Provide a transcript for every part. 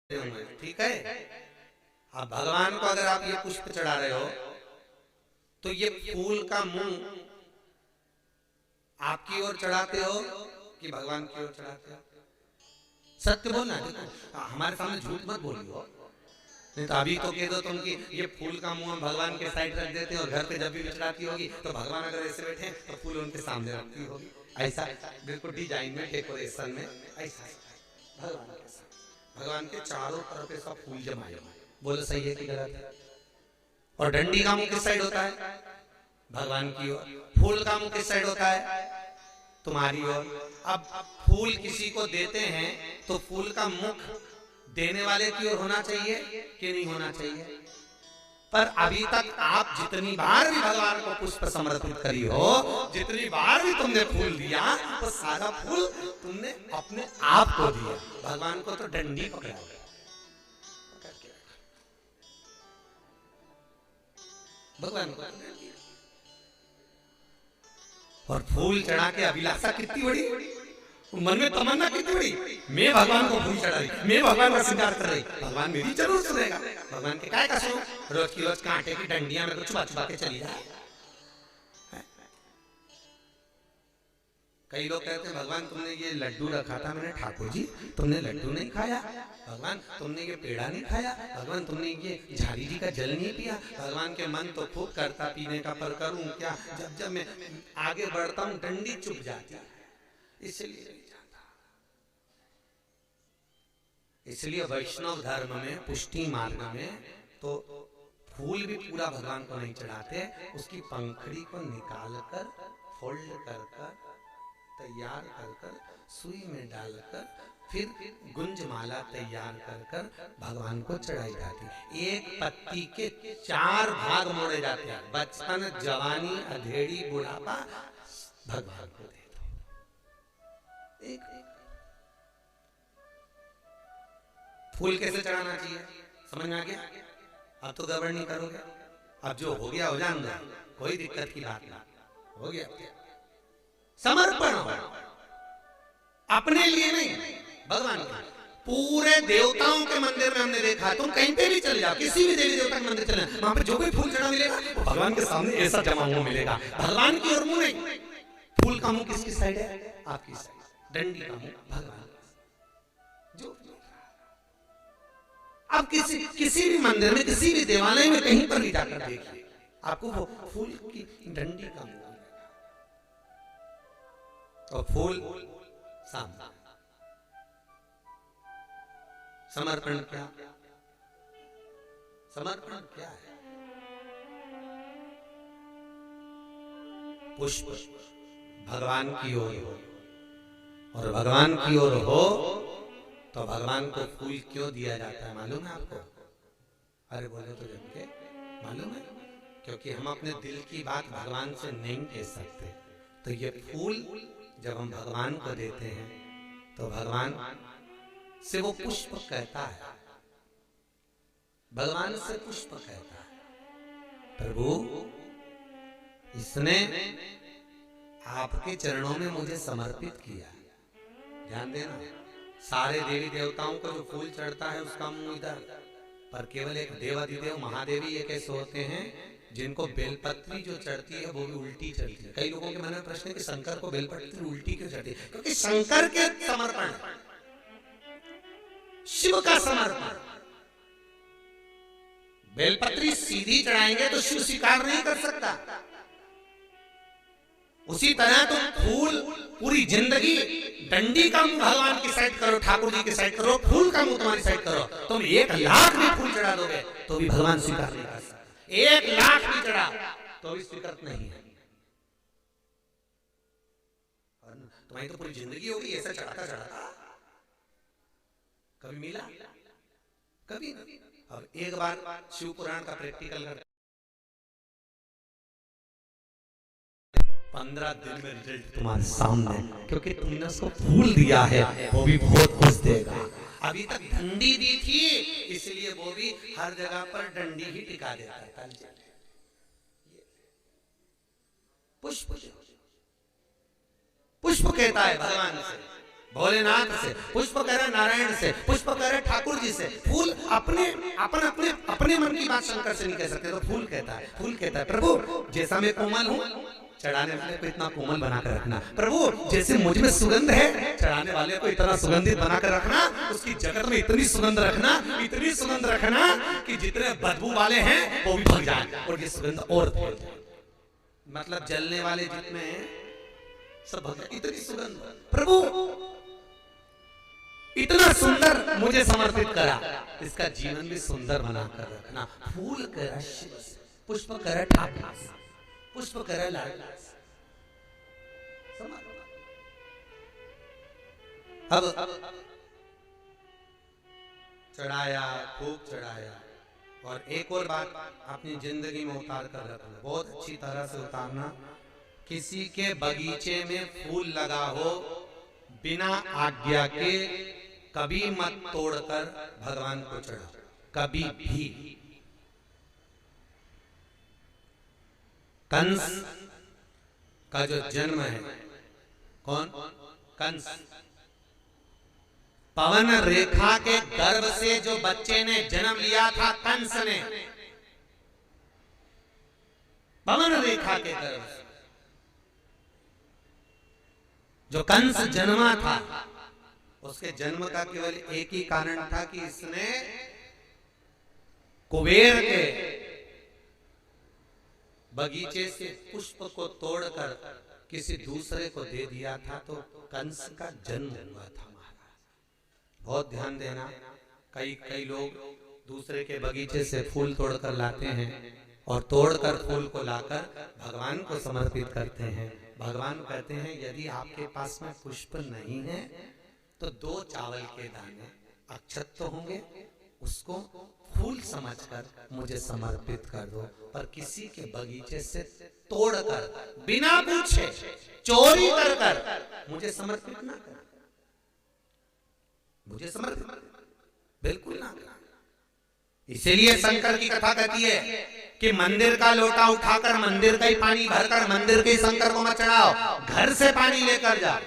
ठीक है। अब भगवान को अगर आप ये पुष्प चढ़ा रहे हो तो ये फूल का मुंह आपकी ओर चढ़ाते हो कि भगवान की ओर चढ़ाते हो? सत्य बोलना। देखो हमारे सामने झूठ मत बोलियो, नहीं तो अभी तो कह दो तुम कि ये फूल का मुंह हम भगवान के साइड रख देते हैं और घर पे जब भी चढ़ाती होगी तो भगवान अगर ऐसे बैठे तो फूल उनके सामने रखती होगी। ऐसा बिल्कुल डिजाइन में, डेकोरेशन में ऐसा भगवान के साथ, भगवान के चारों तरफ ऐसा फूल जमा जमा। बोलो सही है कि गलत है? और डंडी का मुंह किस साइड होता है? भगवान की ओर। फूल का मुंह किस साइड होता है? तुम्हारी ओर। अब फूल किसी को देते हैं तो फूल का मुख देने वाले की ओर होना चाहिए कि नहीं होना चाहिए? पर अभी तक आप जितनी बार भी भगवान को पुष्प समर्पित करी हो, जितनी बार भी तुमने फूल दिया, तो सारा फूल तुमने अपने आप को दिया। भगवान को तो डंडी पकड़ा गया। भगवान को और फूल चढ़ा के अभिलाषा कितनी बड़ी, मन में तमन्ना कितनी बड़ी, मैं भगवान को फूल चढ़ा रही, मैं भगवान का श्रृंगार कर रही, भगवान मेरी जरूर सुनेगा। भगवान के काय का सुनो, रोज की रोज कांटे की डंडियां मेरे को छुपा छुपा के चली जाए। कई लोग कहते हैं भगवान तुमने ये लड्डू रखा था, मैंने ठाकुर जी तुमने लड्डू नहीं खाया, भगवान तुमने ये पेड़ा नहीं खाया, भगवान तुमने ये झारी जी का जल नहीं पिया। भगवान के मन तो खूब करता पीने का, पर करूं क्या, जब जब मैं आगे बढ़ता हूं डंडी चुप जाती है, इसलिए नहीं जाता। इसलिए वैष्णव धर्म में, पुष्टि मार्ग में तो फूल भी पूरा भगवान को नहीं चढ़ाते, उसकी पंखड़ी को निकाल कर फोल्ड कर कर तैयार कर कर सुई में डालकर फिर गुंज माला तैयार कर कर भगवान को चढ़ाई जाती। एक पत्ती के 4 भाग मोड़े जाते हैं, बचपन, जवानी, अधेड़ी, बुढ़ापा, भगवान को दे दो। एक फूल कैसे चढ़ाना चाहिए समझ में आ गया? अब तो गड़बड़ नहीं करोगे। अब जो हो गया हो जाएगा, कोई दिक्कत की बात नहीं, हो गया। समर्पण अपने लिए नहीं, भगवान के। पूरे देवताओं के मंदिर में हमने देखा, तुम कहीं पे भी चले जाओ, किसी भी देवी देवता के मंदिर चले, वहां पे जो भी फूल चढ़ा मिलेगा भगवान के सामने ऐसा जमा हुआ मिलेगा। भगवान की ओर मुंह नहीं। फूल का मुंह किसकी साइड है? आपकी साइड। डंडी का मुंह भगवान। जो अब किसी भी मंदिर में, किसी भी देवालय में कहीं पर भी जाकर देखिए, आपको वो फूल की डंडी का मुंह और फूल सामने। समर्पण क्या? समर्पण क्या है? पुष्प भगवान की ओर हो, और भगवान की ओर हो तो भगवान को फूल क्यों दिया जाता है मालूम है आपको? अरे बोले तो जब के मालूम है, क्योंकि हम अपने दिल की बात भगवान से नहीं कह सकते। तो ये फूल जब हम भगवान को देते हैं तो भगवान से वो पुष्प कहता है, भगवान से पुष्प कहता है, प्रभु इसने आपके चरणों में मुझे समर्पित किया। ध्यान देना, सारे देवी देवताओं को जो फूल चढ़ता है उसका मुंह इधर, पर केवल एक देवाधिदेव महादेवी एक ऐसे होते हैं जिनको बेलपत्री जो चढ़ती है वो भी उल्टी चढ़ती है। कई लोगों के मन में प्रश्न है कि शंकर को बेलपत्री उल्टी क्यों चढ़ती है? क्योंकि शंकर के समर्पण, शिव का समर्पण। बेलपत्री सीधी चढ़ाएंगे तो शिव स्वीकार नहीं कर सकता। उसी तरह तुम फूल पूरी जिंदगी डंडी का मुंह भगवान की साइड करो, ठाकुर जी की साइड करो, फूल का मुंह तुम्हारी साइड करो, तुम 1 लाख भी फूल चढ़ा दोगे तो भी भगवान स्वीकार नहीं कर सकता। 1 लाख भी चढ़ा तो भी स्वीकृत नहीं है। तुम्हारी तो पूरी जिंदगी होगी ऐसा चढ़ाता चढ़ाता, कभी मिला? कभी नहीं। अब एक बार शिव पुराण का प्रैक्टिकल कर, 15 दिन में रिजल्ट तुम्हारे सामने, क्योंकि तुमने उसको फूल दिया है, वो भी बहुत खुश देगा। अभी तक डंडी दी थी इसलिए वो भी हर जगह पर डंडी ही टिका देता है। पुष्प, पुष्प कहता है भगवान से, भोलेनाथ से, पुष्प करे नारायण से, पुष्प करे ठाकुर जी से। फूल अपने अपने मन की बात शंकर से नहीं कह सकते, तो फूल कहता है प्रभु जैसा मैं कोमल हूँ, चढ़ाने वाले को इतना कोमल बनाकर रखना। प्रभु जैसे मुझ में सुगंध है, चढ़ाने वाले को इतना सुगंधित बनाकर रखना। उसकी जगत में इतनी सुगंध रखना कि जितने बदबू वाले हैं वो भी भाग जाए और ये सुगंध और फैल जाए। मतलब जलने वाले जितने सब भाग जाए, इतनी सुगंध। प्रभु इतना सुंदर मुझे समर्पित करा, इसका जीवन भी सुंदर बनाकर रखना। फूल करा शिव से, पुष्प करा ठाकुर से, पुष्प करा लाडला से। अब चढ़ाया, खूब चढ़ाया। और एक और बात अपनी जिंदगी में उतार कर रखना, बहुत अच्छी तरह से उतारना। किसी के बगीचे में फूल लगा हो, बिना आज्ञा के कभी मत तोड़कर भगवान को चढ़ाओ, कभी भी। कंस का जो जन्म है, कौन? कंस। पवन रेखा के गर्भ से जो बच्चे ने जन्म लिया था कंस ने, पवन रेखा के गर्भ से जो कंस जन्मा था, उसके जन्म का केवल एक ही कारण था कि इसने कुबेर के बगीचे से पुष्प को तोड़कर किसी दूसरे को दे दिया था, तो कंस का जन्म हुआ था। महाराज बहुत ध्यान देना, कई लोग दूसरे के बगीचे से फूल तोड़कर लाते हैं और तोड़कर फूल को लाकर भगवान को समर्पित करते हैं। भगवान कहते हैं यदि आपके पास में पुष्प नहीं है तो 2 चावल के दाने अक्षत तो होंगे, उसको फूल समझकर मुझे समर्पित कर दो। पर किसी के बगीचे से तोड़कर बिना पूछे चोरी कर मुझे समर्पित ना कर, मुझे समर्पित बिल्कुल ना कर। इसीलिए शंकर की कथा कहती है कि मंदिर का लोटा उठाकर मंदिर का ही पानी भरकर मंदिर के शंकर को मत चढ़ाओ, घर से पानी लेकर जाओ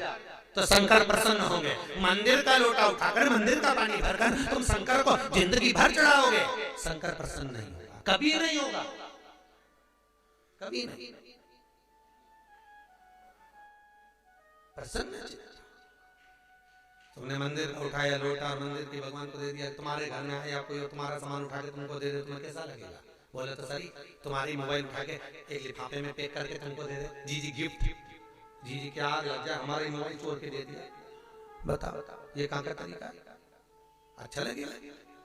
तो शंकर प्रसन्न होंगे। मंदिर का लोटा उठाकर मंदिर का पानी भरकर तुम शंकर को जिंदगी भर चढ़ाओगे, शंकर प्रसन्न नहीं होगा, कभी नहीं होगा, कभी नहीं प्रसन्न। तुमने मंदिर का उठाया लोटा और मंदिर की भगवान को दे दिया, तुम्हारे घर में आया कोई और तुम्हारा सामान उठा के तुमको दे दे, तुम्हें कैसा लगेगा? बोले तो सही, तुम्हारी मोबाइल उठा के एक लिफाफे में पैक करके तुमको दे दे, जी गिफ्ट, जी क्या लग जाए, हमारी मोबाइल चोर के दे दिया, बताओ ये कहाँ का तरीका? अच्छा लगेगा?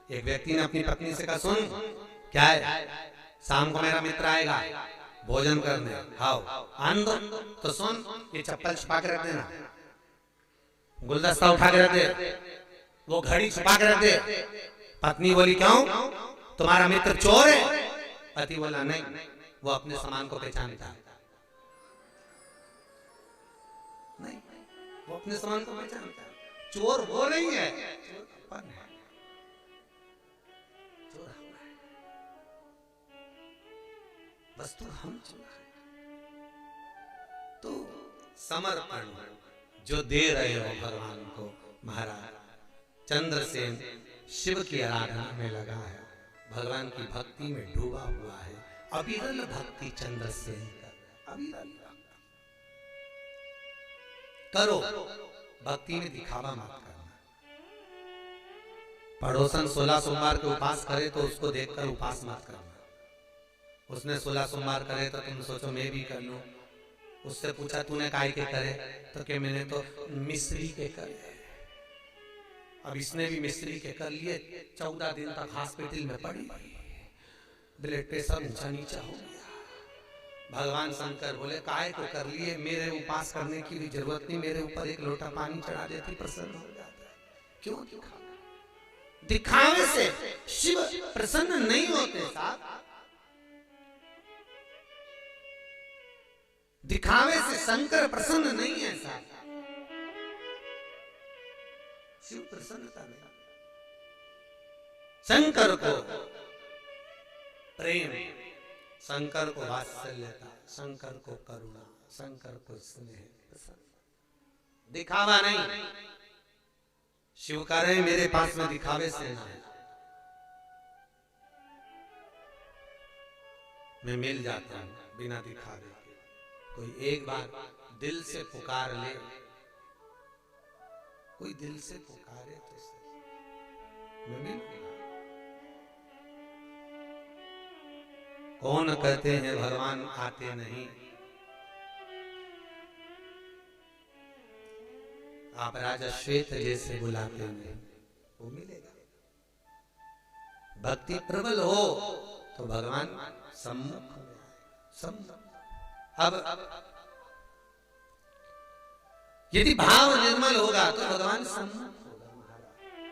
एक व्यक्ति ने अपनी पत्नी से कहा, सुन क्या है, शाम को मेरा मित्र आएगा भोजन करने, आओ आन दो, तो सुन ये चप्पल छुपा के रख देना, गुलदस्ता उठा के रख दे, वो घड़ी छुपा के रख दे। पत्नी बोली क्यों, तुम्हारा मित्र चोर है? पति बोला नहीं, वो अपने सामान को पहचानता है, नहीं वो अपने सामान को पहचानता है, चोर वो नहीं है, चोर अपन है, चोर हम है, वस्तु हम चोर है। तो समर्पण जो दे रहे हो भगवान को, महाराज चंद्रसेन शिव की आराधना में लगा है, भगवान की भक्ति में डूबा हुआ है, अविरल भक्ति चंद्रसेन का, अविरल करो भक्ति में दिखावा मत करना। पड़ोसन 16 सोमवार के उपास करे तो उसको देखकर उपास मत करना। उसने 16 सोमवार करे तो तुम सोचो मैं भी कर लूं। उससे पूछा तूने काय के करे, तो क्या मैंने तो मिस्त्री के करे। अब इसने भी मिस्त्री के कर लिए, 14 दिन तक हॉस्पिटल में पड़ी, ब्लड प्रेशर ऊंचा नीचा हो गया। भगवान शंकर बोले काय को कर लिए, मेरे उपास करने की भी जरूरत नहीं, मेरे ऊपर एक लोटा पानी चढ़ा देती प्रसन्न हो जाता है। क्यों दिखावा? दिखावे से शिव प्रसन्न नहीं होते साहब, दिखावे से शंकर प्रसन्न नहीं है साहब, शिव प्रसन्नता नहीं। शंकर को प्रेम, शंकर को वात्सल्यता, शंकर को करुणा, शंकर को स्नेह, दिखावा नहीं। शिव कह रहे हैं मेरे पास में दिखावे से ना है, मैं मिल जाता हूं बिना दिखावे के। कोई एक बार दिल से पुकार ले, कोई दिल से पुकारे तो मैं मिलूंगा। कौन कहते हैं भगवान आते नहीं, आप राजा श्वेत जैसे बुलाते हैं वो मिलेगा। भक्ति प्रबल हो तो भगवान सम्मुख सम्मुख। अब यदि भाव निर्मल होगा तो भगवान सम्मुख होगा,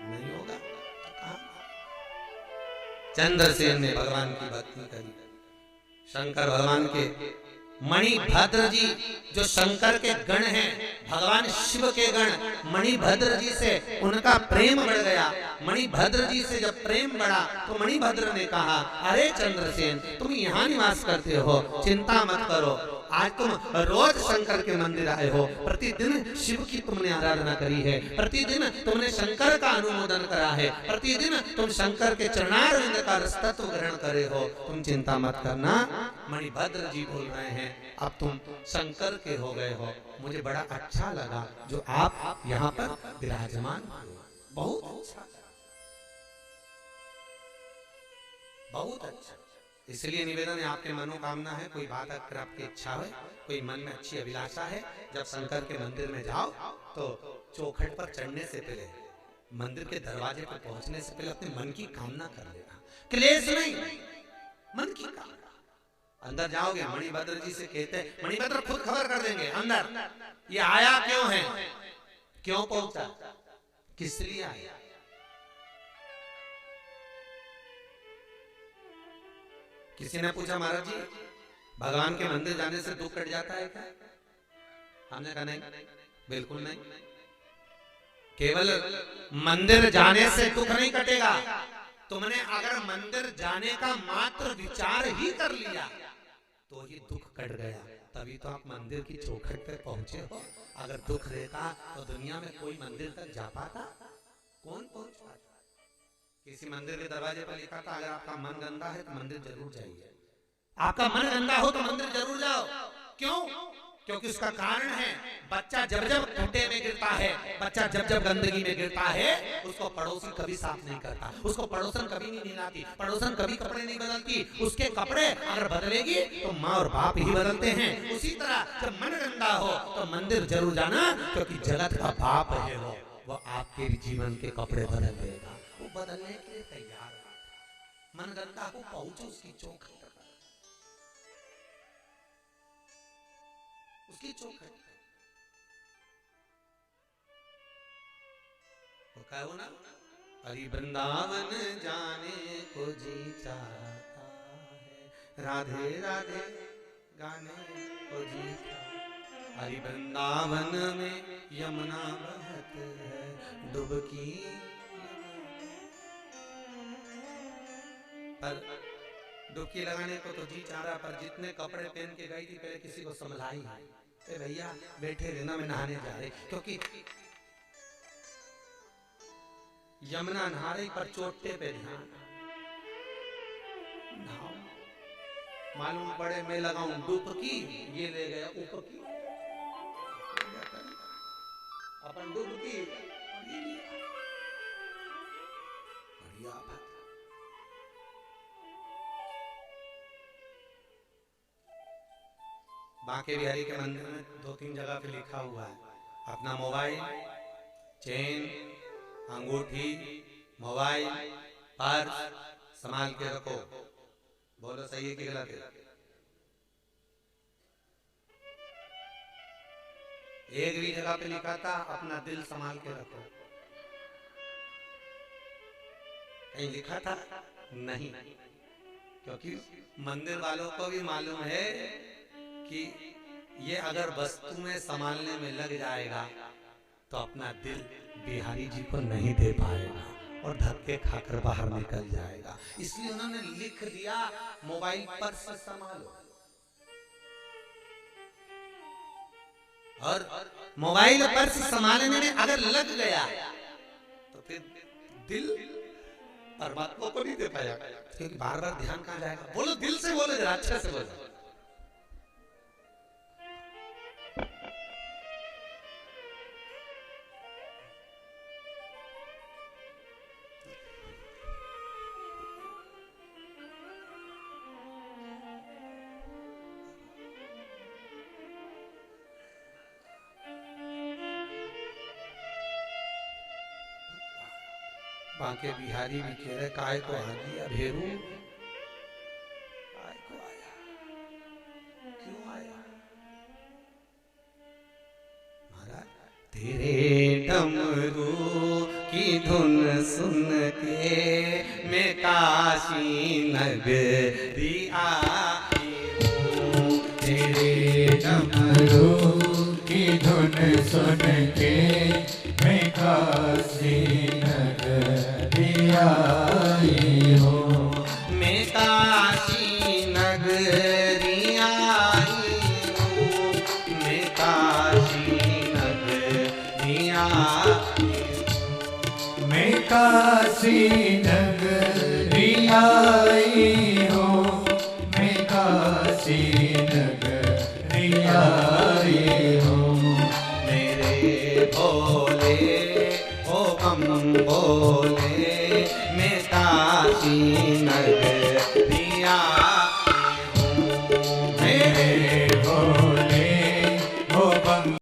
नहीं होगा तो कहां। चंद्रसेन ने भगवान की भक्ति करी। शंकर भगवान के मणिभद्र जी जो शंकर के गण हैं, भगवान शिव के गण, मणिभद्र जी से उनका प्रेम बढ़ गया। मणिभद्र जी से जब प्रेम बढ़ा तो मणिभद्र ने कहा, अरे चंद्रसेन तुम यहाँ निवास करते हो, चिंता मत करो, आज तुम रोज शंकर के मंदिर आए हो, प्रतिदिन शिव की तुमने आराधना करी है, प्रतिदिन तुमने शंकर का अनुमोदन करा है, प्रतिदिन तुम शंकर के चरणारविंद का रसतत्व ग्रहण करे हो, तुम चिंता मत करना। मणिभद्र जी बोल रहे हैं अब तुम शंकर के हो गए हो, मुझे बड़ा अच्छा लगा जो आप यहाँ पर विराजमान हो, बहुत अच्छा, बहुत अच्छा। इसलिए निवेदन है, आपके मनोकामना है, कोई बात अगर आपकी इच्छा है, कोई मन में अच्छी अभिलाषा है, जब शंकर के मंदिर में जाओ तो चौखट पर चढ़ने से पहले, मंदिर के दरवाजे पर पहुंचने से पहले अपने मन की कामना कर लेना, क्लेश नहीं, मन की कामना। अंदर जाओगे, मणिभद्र जी से कहते हैं, मणिभद्र खुद खबर कर देंगे अंदर, ये आया क्यों है, क्यों पहुंचा, किस लिए आया। किसी ने पूछा महाराज जी भगवान के मंदिर जाने से दुख कट जाता है क्या? हमने कहा नहीं, बिल्कुल नहीं, केवल मंदिर जाने से दुख नहीं कटेगा, तुमने अगर मंदिर जाने का मात्र विचार ही कर लिया तो ही दुख कट गया, तभी तो आप मंदिर की चौखट पे पहुंचे हो। अगर दुख रहता तो दुनिया में कोई मंदिर तक जा पाता, कौन पहुंच पाता। किसी मंदिर के दरवाजे पर लिखा था अगर आपका मन गंदा है तो मंदिर जरूर जाइए, आपका मन गंदा हो तो मंदिर जरूर जाओ। क्यों? क्योंकि उसका कारण है, बच्चा जब जब खूंटे में गिरता है, बच्चा जब जब गंदगी में गिरता है, उसको पड़ोसी कभी साफ नहीं करता, उसको पड़ोसन कभी नहीं नहलाती, पड़ोसन कभी कपड़े नहीं बदलती, उसके कपड़े अगर बदलेगी तो माँ और बाप ही बदलते हैं। उसी तरह जब मन गंदा हो तो मंदिर जरूर जाना, क्योंकि जगत का बाप है वो आपके जीवन के कपड़े बदल देगा, वो बदलने के लिए तैयार है। मन गंदा हो पहुंचो उसकी चौखट, उसकी चौखट तो कहो ना, हरि वृंदावन जाने को जी चाहता है, राधे राधे गाने को जी चाहता, हरि वृंदावन में यमुना बहत है डुबकी, पर डुबकी लगाने को तो जी चाह रहा, पर जितने कपड़े पहन के गई थी पहले किसी को संभलाई है, भैया बैठे रहना में नहाने जा रहे, क्योंकि यमुना नहा रही पर चोटे पे ध्यान, मालूम पड़े मैं लगाऊं डुबकी, ये ले गया ऊपकी, अपन डुबकी बढ़िया। बांके बिहारी के मंदिर में 2-3 जगह पे लिखा हुआ है, अपना मोबाइल, चेन, अंगूठी, मोबाइल, पर्स संभाल के रखो। बोलो सही है कि गलत है? एक भी जगह पे लिखा था अपना दिल संभाल के रखो, कहीं लिखा था नहीं, क्योंकि मंदिर वालों को भी मालूम है कि ये अगर वस्तु में संभालने में लग जाएगा तो अपना दिल बिहारी जी को नहीं दे पाएगा और धक्के खाकर बाहर निकल जाएगा। इसलिए उन्होंने लिख दिया मोबाइल पर से संभालो, और मोबाइल पर से संभालने में अगर लग गया फिर दिल परमात्मा को नहीं दे पाया, क्योंकि बार बार ध्यान कहाँ जाएगा। बोलो दिल से, बोलो जरा अच्छे से बोलो। बांके बिहारी भी कह रहे काय को आ गया भेरू, काय को आया, क्यों आया महाराज। तेरे डमरू की धुन सुन के मैं काशी नगरी आई हूँ। तेरे डमरू की धुन सुन के मैं काशी नगरी आई हूँ। मैं काशी नगरी आई हूँ, मैं काशी नगरी आई हूँ। मैं काशी नगरी आई हूँ, मैं काशी